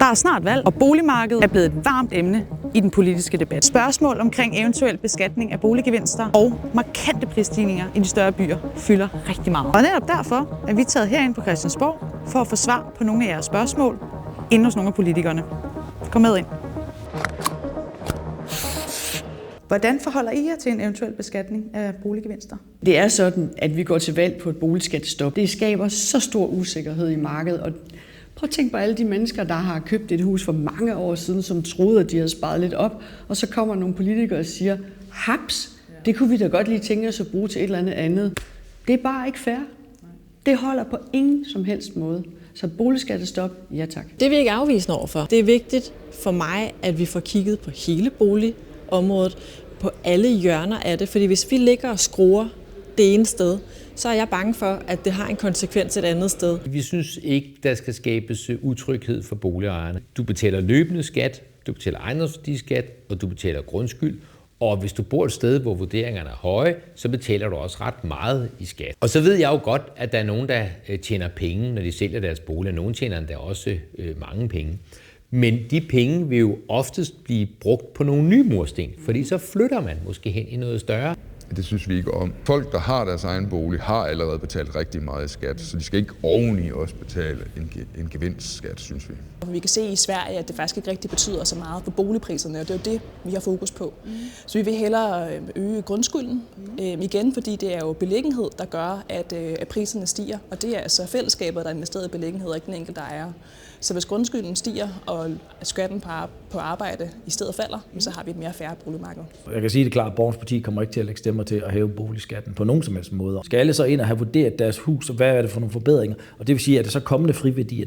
Der er snart valg, og boligmarkedet er blevet et varmt emne i den politiske debat. Spørgsmål omkring eventuel beskatning af boliggevinster og markante prisstigninger i de større byer fylder rigtig meget. Og netop derfor er vi taget herind på Christiansborg for at få svar på nogle af jeres spørgsmål inde hos nogle af politikerne. Kom med ind. Hvordan forholder I jer til en eventuel beskatning af boliggevinster? Det er sådan, at vi går til valg på et boligskattestop. Det skaber så stor usikkerhed i markedet. Og prøv at tænke på alle de mennesker, der har købt et hus for mange år siden, som troede, at de havde sparet lidt op. Og så kommer nogle politikere og siger, haps, det kunne vi da godt lige tænke os at bruge til et eller andet. Det er bare ikke fair. Det holder på ingen som helst måde. Så boligskattestop, ja tak. Det er vi ikke afvisende overfor. Det er vigtigt for mig, at vi får kigget på hele boligområdet, på alle hjørner af det. Fordi hvis vi ligger og skruer det ene sted, så er jeg bange for, at det har en konsekvens et andet sted. Vi synes ikke, der skal skabes utryghed for boligejerne. Du betaler løbende skat, du betaler ejendomsværdiskat, og du betaler grundskyld. Og hvis du bor et sted, hvor vurderingerne er høje, så betaler du også ret meget i skat. Og så ved jeg jo godt, at der er nogen, der tjener penge, når de sælger deres bolig. Nogen tjener endda også mange penge. Men de penge vil jo oftest blive brugt på nogle nye mursten, fordi så flytter man måske hen i noget større. Det synes vi ikke om. Folk, der har deres egen bolig, har allerede betalt rigtig meget i skat, så de skal ikke oveni også betale en gevinstskat, synes vi. Vi kan se i Sverige, at det faktisk ikke rigtig betyder så meget for boligpriserne, og det er jo det, vi har fokus på. Så vi vil hellere øge grundskylden, igen, fordi det er jo beliggenhed, der gør, at priserne stiger, og det er altså fællesskabet, der er investeret i beliggenhed, og ikke den enkelte ejer. Så hvis grundskylden stiger, og skatten på arbejde i stedet falder, så har vi et mere fair boligmarked. Jeg kan sige det klart, at Borgens Parti kommer ikke til at lægge stemmer til at hæve boligskatten på nogen som helst måde. Skal alle så ind og have vurderet deres hus, og hvad er det for nogle forbedringer? Og det vil sige, at det så kommende friværdier,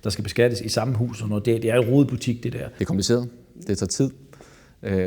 der skal beskattes i samme hus, og det er en rodebutik, det der. Det er kompliceret. Det tager tid.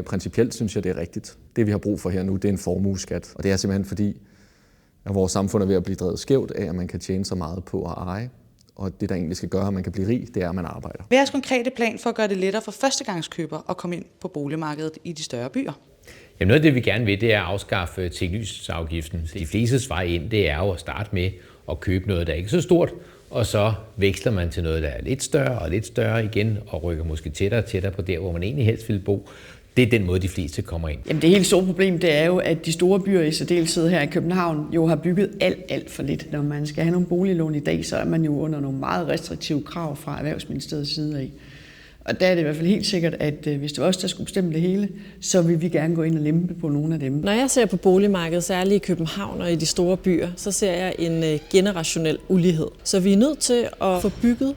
Principielt synes jeg, det er rigtigt. Det vi har brug for her nu, det er en formueskat. Og det er simpelthen fordi, at vores samfund er ved at blive drevet skævt af, at man kan tjene så meget på at eje. Og det, der egentlig skal gøre, at man kan blive rig, det er, at man arbejder. Hvad er jeres konkrete plan for at gøre det lettere for førstegangskøbere at komme ind på boligmarkedet i de større byer? Jamen noget af det, vi gerne vil, det er at afskaffe tinglysafgiften. De fleste vej ind, det er jo at starte med at købe noget, der ikke er så stort, og så veksler man til noget, der er lidt større og lidt større igen, og rykker måske tættere og tættere på der, hvor man egentlig helst vil bo. Det er den måde, de fleste kommer ind. Jamen det helt store problem, det er jo, at de store byer i særdeleshed her i København jo har bygget alt for lidt. Når man skal have nogle boliglån i dag, så er man jo under nogle meget restriktive krav fra Erhvervsministeriets side af. Og der er det i hvert fald helt sikkert, at hvis det var os, der skulle bestemme det hele, så vil vi gerne gå ind og lempe på nogle af dem. Når jeg ser på boligmarkedet, særligt i København og i de store byer, så ser jeg en generationel ulighed. Så vi er nødt til at få bygget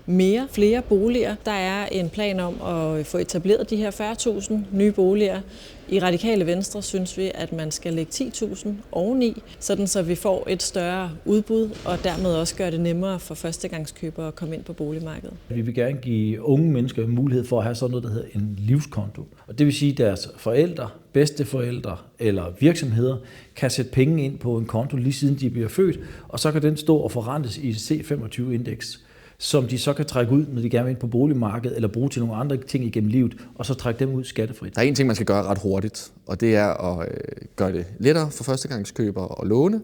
flere boliger. Der er en plan om at få etableret de her 40.000 nye boliger. I Radikale Venstre synes vi, at man skal lægge 10.000 oveni, sådan så vi får et større udbud, og dermed også gøre det nemmere for førstegangskøbere at komme ind på boligmarkedet. Vi vil gerne give unge mennesker mulighed for at have sådan noget, der hedder en livskonto. Og det vil sige, at deres forældre, bedsteforældre eller virksomheder kan sætte penge ind på en konto lige siden de bliver født, og så kan den stå og forrentes i et C25-indeks, som de så kan trække ud, når de gerne vil ind på boligmarkedet, eller bruge til nogle andre ting igennem livet, og så trække dem ud skattefrit. Der er en ting, man skal gøre ret hurtigt, og det er at gøre det lettere for førstegangskøbere at låne.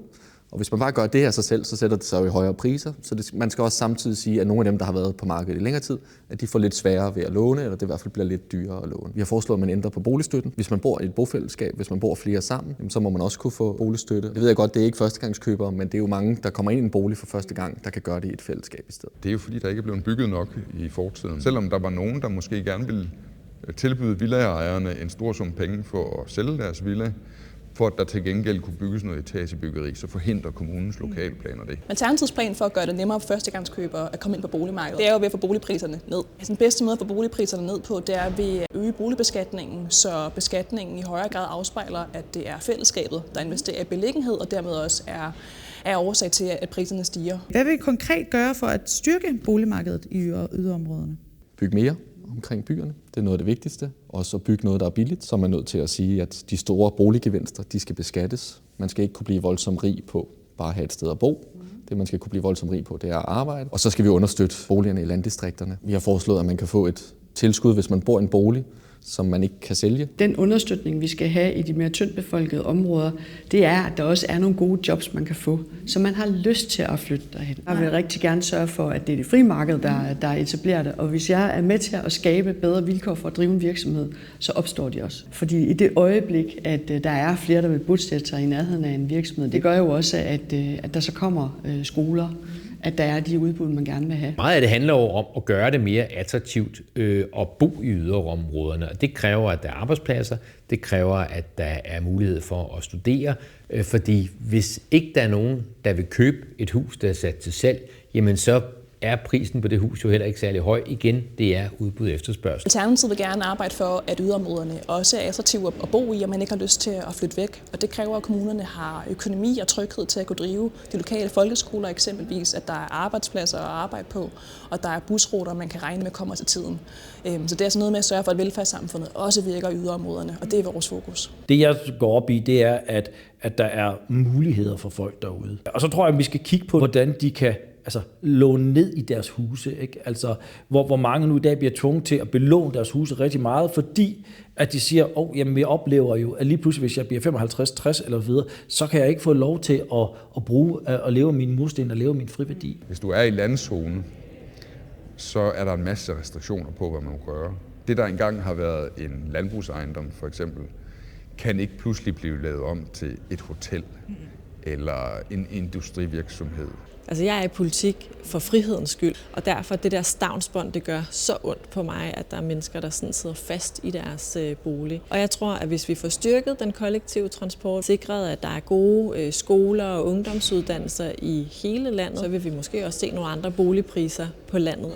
Og hvis man bare gør det af sig selv, så sætter det sig jo i højere priser. Så man skal også samtidig sige, at nogle af dem, der har været på markedet i længere tid, at de får lidt sværere ved at låne, eller det i hvert fald bliver lidt dyrere at låne. Vi har foreslået, at man ændrer på boligstøtten. Hvis man bor i et bofællesskab, hvis man bor flere sammen, så må man også kunne få boligstøtte. Det ved jeg godt, det er ikke førstegangskøbere, men det er jo mange, der kommer ind i en bolig for første gang, der kan gøre det i et fællesskab i stedet. Det er jo fordi, der ikke er blevet bygget nok i fortiden. Selvom der var nogen, der måske gerne ville tilbyde villaejerne en stor sum penge for at sælge deres villa, for at der til gengæld kunne bygges noget etagebyggeri, så forhindrer kommunens lokalplaner det. Alternativets plan for at gøre det nemmere for førstegangskøbere at komme ind på boligmarkedet, det er jo ved at få boligpriserne ned. Den bedste måde at få boligpriserne ned på, det er ved at øge boligbeskatningen, så beskatningen i højere grad afspejler, at det er fællesskabet, der investerer i beliggenhed, og dermed også er årsag til, at priserne stiger. Hvad vil I konkret gøre for at styrke boligmarkedet i yderområderne? Bygge mere omkring byerne. Det er noget af det vigtigste. Også at bygge noget, der er billigt. Så er man nødt til at sige, at de store boliggevinster, de skal beskattes. Man skal ikke kunne blive voldsomt rig på bare at have et sted at bo. Det, man skal kunne blive voldsomt rig på, det er at arbejde. Og så skal vi understøtte boligerne i landdistrikterne. Vi har foreslået, at man kan få et tilskud, hvis man bor i en bolig, som man ikke kan sælge. Den understøtning, vi skal have i de mere tyndt befolkede områder, det er, at der også er nogle gode jobs, man kan få, så man har lyst til at flytte derhen. Jeg vil rigtig gerne sørge for, at det er det frie marked, der etablerer det, og hvis jeg er med til at skabe bedre vilkår for at drive en virksomhed, så opstår de også. Fordi i det øjeblik, at der er flere, der vil bosætte sig i nærheden af en virksomhed, det gør jo også, at der så kommer skoler, at der er de udbud, man gerne vil have. Meget af det handler jo om at gøre det mere attraktivt at bo i yderområderne, og det kræver, at der er arbejdspladser, det kræver, at der er mulighed for at studere, fordi hvis ikke der er nogen, der vil købe et hus, der er sat til salg, jamen så er prisen på det hus jo heller ikke særlig høj. Igen, det er udbud og efterspørgsel. Alternativet vil gerne arbejde for, at yderområderne også er attraktive at bo i, og man ikke har lyst til at flytte væk. Og det kræver, at kommunerne har økonomi og tryghed til at kunne drive de lokale folkeskoler eksempelvis, at der er arbejdspladser at arbejde på, og der er busruter, man kan regne med kommer til tiden. Så det er sådan noget med at sørge for, at velfærdssamfundet også virker i yderområderne, og det er vores fokus. Det jeg går op i, det er, at der er muligheder for folk derude. Og så tror jeg, at vi skal kigge på, hvordan de kan låne ned i deres huse. Ikke? Altså, hvor mange nu i dag bliver tvunget til at belåne deres huse rigtig meget, fordi at de siger, jamen vi oplever jo, at lige pludselig, hvis jeg bliver 55, 60 eller videre, så kan jeg ikke få lov til at bruge at leve min mursten og leve min friværdi. Hvis du er i landzone, så er der en masse restriktioner på, hvad man må gøre. Det, der engang har været en landbrugsejendom, for eksempel, kan ikke pludselig blive lavet om til et hotel eller en industrivirksomhed. Altså jeg er i politik for frihedens skyld, og derfor det der stavnsbånd, det gør så ondt på mig, at der er mennesker, der sådan sidder fast i deres bolig. Og jeg tror, at hvis vi får styrket den kollektive transport, sikret, at der er gode skoler og ungdomsuddannelser i hele landet, så vil vi måske også se nogle andre boligpriser på landet,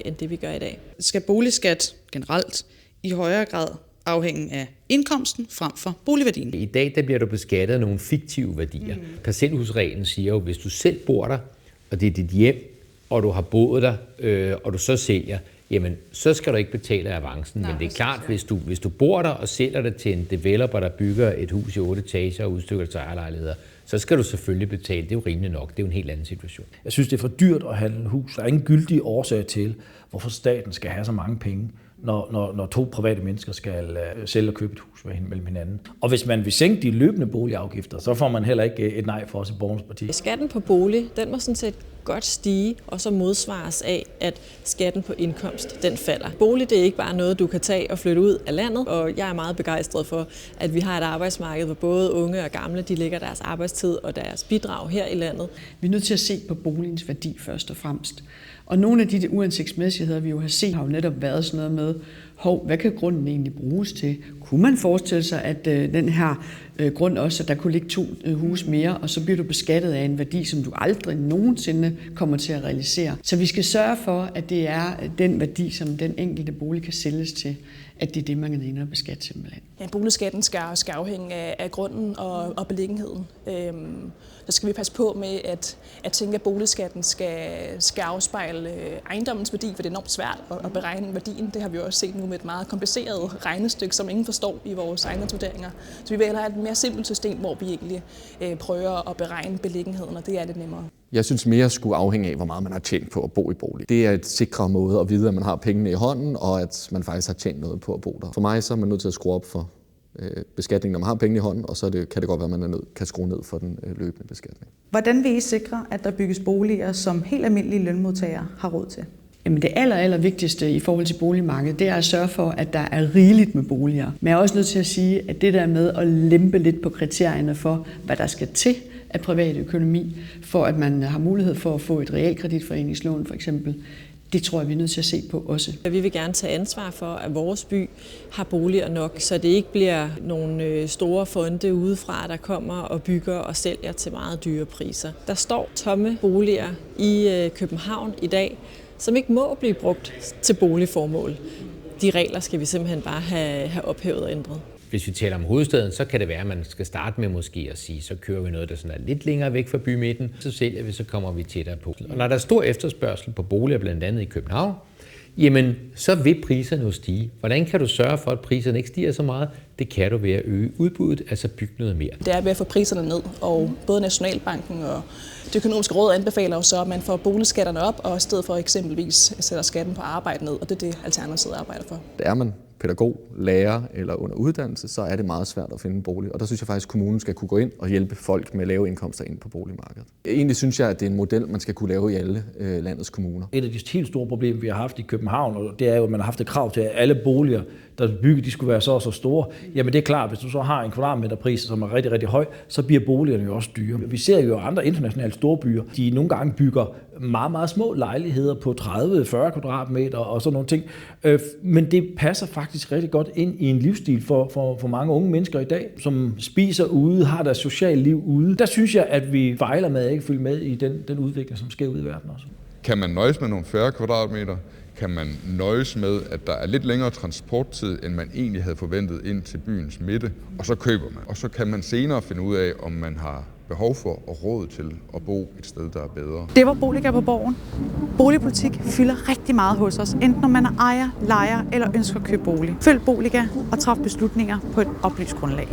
end det vi gør i dag. Skal boligskat generelt i højere grad afhængig af indkomsten frem for boligværdien? I dag der bliver du beskattet af nogle fiktive værdier. Parcelhusreglen siger jo, hvis du selv bor der, og det er dit hjem, og du har boet der, og du så sælger, jamen så skal du ikke betale avancen. Men det er klart, hvis du bor der og sælger det til en developer, der bygger et hus i 8 etager og udstykker til ejerlejligheder, så skal du selvfølgelig betale. Det er jo rimeligt nok. Det er jo en helt anden situation. Jeg synes, det er for dyrt at handle et hus. Der er ingen gyldig årsag til, hvorfor staten skal have så mange penge, når to private mennesker skal sælge og købe et hus mellem hinanden. Og hvis man vil sænke de løbende boligafgifter, så får man heller ikke et nej for os i Borgernes Parti. Skatten på bolig, den må sådan set godt stige, og så modsvares af, at skatten på indkomst, den falder. Bolig, det er ikke bare noget, du kan tage og flytte ud af landet, og jeg er meget begejstret for, at vi har et arbejdsmarked, hvor både unge og gamle, de lægger deres arbejdstid og deres bidrag her i landet. Vi er nødt til at se på boligens værdi først og fremmest. Og nogle af de uhensigtsmæssigheder, vi jo har set, har jo netop været sådan noget med, hvad kan grunden egentlig bruges til? Kunne man forestille sig, at den her grund også, at der kunne ligge 2 huse mere, og så bliver du beskattet af en værdi, som du aldrig nogensinde kommer til at realisere. Så vi skal sørge for, at det er den værdi, som den enkelte bolig kan sælges til, at det er det, man kan ind og beskatte simpelthen. Ja, boligskatten skal afhænge af grunden og beliggenheden. Så skal vi passe på med at tænke, at boligskatten skal afspejle ejendommens værdi, for det er enormt svært at beregne værdien. Det har vi også set nu med et meget kompliceret regnestykke, som ingen forstår i vores ejendomsvurderinger. Så vi vil hellere have et mere simpelt system, hvor vi egentlig prøver at beregne beliggenheden, og det er lidt nemmere. Jeg synes mere skulle afhænge af, hvor meget man har tjent på at bo i bolig. Det er et sikrere måde at vide, at man har pengene i hånden, og at man faktisk har tjent noget på at bo der. For mig så er man nødt til at skrue op for beskatning, når man har pengene i hånden, og så kan det godt være, at man kan skrue ned for den løbende beskatning. Hvordan vil I sikre, at der bygges boliger, som helt almindelige lønmodtagere har råd til? Jamen det aller vigtigste i forhold til boligmarkedet, det er at sørge for, at der er rigeligt med boliger. Men jeg er også nødt til at sige, at det der med at lempe lidt på kriterierne for, hvad der skal til af privat økonomi, for at man har mulighed for at få et realkreditforeningslån for eksempel, det tror jeg, vi er nødt til at se på også. Vi vil gerne tage ansvar for, at vores by har boliger nok, så det ikke bliver nogle store fonde udefra, der kommer og bygger og sælger til meget dyre priser. Der står tomme boliger i København i dag, som ikke må blive brugt til boligformål. De regler skal vi simpelthen bare have ophævet og ændret. Hvis vi taler om hovedstaden, så kan det være, at man skal starte med måske at sige, så kører vi noget, der sådan er lidt længere væk fra bymidten, så sælger vi, så kommer vi tættere på. Og når der er stor efterspørgsel på boliger, blandt andet i København, jamen så vil priserne jo stige. Hvordan kan du sørge for, at priserne ikke stiger så meget? Det kan du ved at øge udbuddet, altså bygge noget mere. Det er ved at få priserne ned, og både Nationalbanken og Det Økonomiske Råd anbefaler jo så, at man får boligskatterne op, og i stedet for eksempelvis sætter skatten på arbejde ned, og det er det, Alternativet arbejder for. Er man pædagog, lærer eller under uddannelse, så er det meget svært at finde en bolig. Og der synes jeg faktisk, at kommunen skal kunne gå ind og hjælpe folk med lave indkomster ind på boligmarkedet. Egentlig synes jeg, at det er en model, man skal kunne lave i alle landets kommuner. Et af de helt store problemer, vi har haft i København, og det er jo, at man har haft et krav til, at alle boliger, der er bygget, de skulle være så og så store. Jamen det er klart, hvis du så har en kvadratmeterpris, som er rigtig, rigtig høj, så bliver boligerne jo også dyre. Vi ser jo andre internationale storbyer, de nogle gange bygger meget, meget små lejligheder på 30-40 kvadratmeter og sådan nogle ting. Men det passer faktisk rigtig godt ind i en livsstil for mange unge mennesker i dag, som spiser ude, har deres sociale liv ude. Der synes jeg, at vi fejler med at ikke følge med i den udvikling, som sker ude i verden også. Kan man nøjes med nogle færre kvadratmeter? Kan man nøjes med, at der er lidt længere transporttid, end man egentlig havde forventet ind til byens midte, og så køber man. Og så kan man senere finde ud af, om man har behov for og råd til at bo et sted, der er bedre. Det var Boliga på Borgen. Boligpolitik fylder rigtig meget hos os, enten når man er ejer, lejer eller ønsker at købe bolig. Følg Boliga og træf beslutninger på et oplyst grundlag.